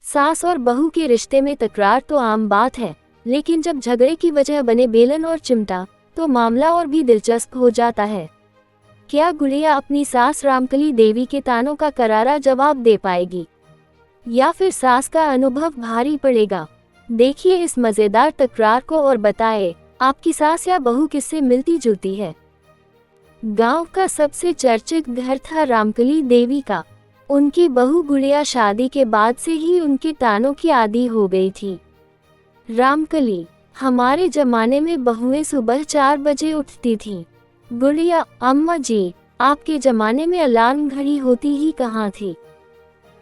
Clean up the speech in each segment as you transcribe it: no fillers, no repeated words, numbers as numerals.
सास और बहू के रिश्ते में तकरार तो आम बात है, लेकिन जब झगड़े की वजह बने बेलन और चिमटा तो मामला और भी दिलचस्प हो जाता है। क्या गुड़िया अपनी सास रामकली देवी के तानों का करारा जवाब दे पाएगी, या फिर सास का अनुभव भारी पड़ेगा? देखिए इस मजेदार तकरार को और बताएं, आपकी सास या बहू किससे मिलती जुलती है। गांव का सबसे चर्चित घर था रामकली देवी का। उनकी बहू गुड़िया शादी के बाद से ही उनके तानों की आदी हो गई थी। रामकली, हमारे जमाने में बहुएं सुबह 4 बजे उठती थीं। गुड़िया, अम्मा जी, आपके जमाने में अलार्म घड़ी होती ही कहाँ थी।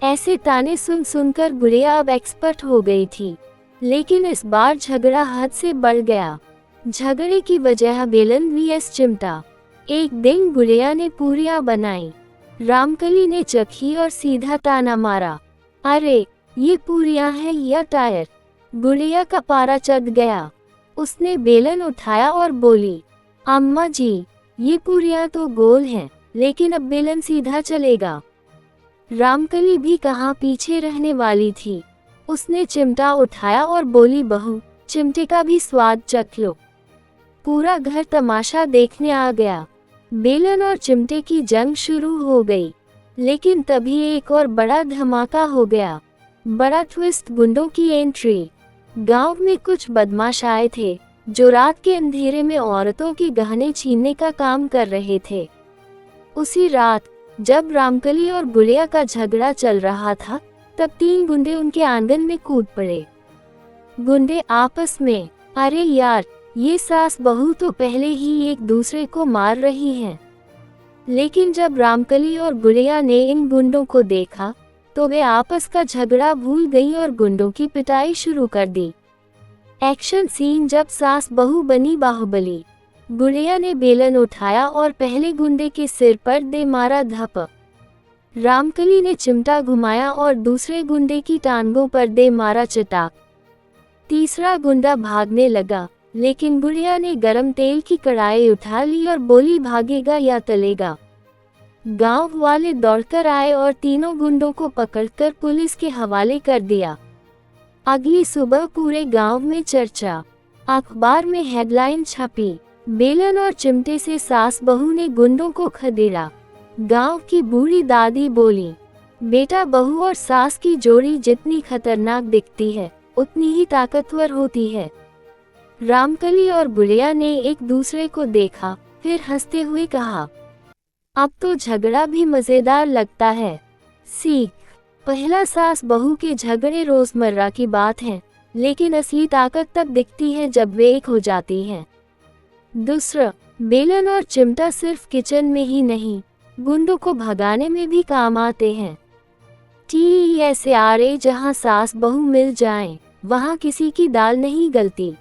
ऐसे ताने सुन सुनकर गुड़िया अब एक्सपर्ट हो गई थी। लेकिन इस बार झगड़ा हद से बढ़ गया। झगड़े की वजह बेलन vs चिमटा। एक दिन गुड़िया ने पूरियां बनाई, रामकली ने चखी और सीधा ताना मारा, अरे ये पूरियां हैं या टायर। गुड़िया का पारा चढ़ गया। उसने बेलन उठाया और बोली, अम्मा जी, ये पूरियां तो गोल हैं, लेकिन अब बेलन सीधा चलेगा। रामकली भी कहाँ पीछे रहने वाली थी। उसने चिमटा उठाया और बोली, बहू, चिमटे का भी स्वाद चख लो। पूरा घर तमाशा देखने आ गया। बेलन और चिमटे की जंग शुरू हो गई। लेकिन तभी एक और बड़ा धमाका हो गया। बड़ा ट्विस्ट, गुंडों की एंट्री। गांव में कुछ बदमाश आए थे जो रात के अंधेरे में औरतों के गहने छीनने का काम कर रहे थे। उसी रात जब रामकली और गुड़िया का झगड़ा चल रहा था, तब 3 गुंडे उनके आंगन में कूद पड़े। गुंडे आपस में, अरे यार, ये सास बहू तो पहले ही एक दूसरे को मार रही हैं। लेकिन जब रामकली और गुड़िया ने इन गुंडों को देखा तो वे आपस का झगड़ा भूल गई और गुंडों की पिटाई शुरू कर दी। एक्शन सीन जब सास बहू बनी बाहुबली। गुड़िया ने बेलन उठाया और पहले गुंडे के सिर पर दे मारा धप। रामकली ने चिमटा घुमाया और दूसरे गुंडे की टांगों पर दे मारा चटाक। तीसरा गुंडा भागने लगा, लेकिन गुड़िया ने गरम तेल की कढ़ाई उठा ली और बोली, भागेगा या तलेगा। गांव वाले दौड़कर आए और तीनों गुंडों को पकड़कर पुलिस के हवाले कर दिया। अगली सुबह पूरे गांव में चर्चा। अखबार में हेडलाइन छपी, बेलन और चिमटे से सास बहू ने गुंडों को खदेड़ा। गांव की बूढ़ी दादी बोली, बेटा, बहू और सास की जोड़ी जितनी खतरनाक दिखती है उतनी ही ताकतवर होती है। रामकली और गुड़िया ने एक दूसरे को देखा, फिर हंसते हुए कहा, अब तो झगड़ा भी मजेदार लगता है। सीख, पहला, सास बहू के झगड़े रोजमर्रा की बात हैं, लेकिन असली ताकत तब दिखती है जब वे एक हो जाती हैं। दूसरा, बेलन और चिमटा सिर्फ किचन में ही नहीं, गुंडों को भगाने में भी काम आते हैं। TSRA, जहां सास बहू मिल जाएं, वहां किसी की दाल नहीं गलती।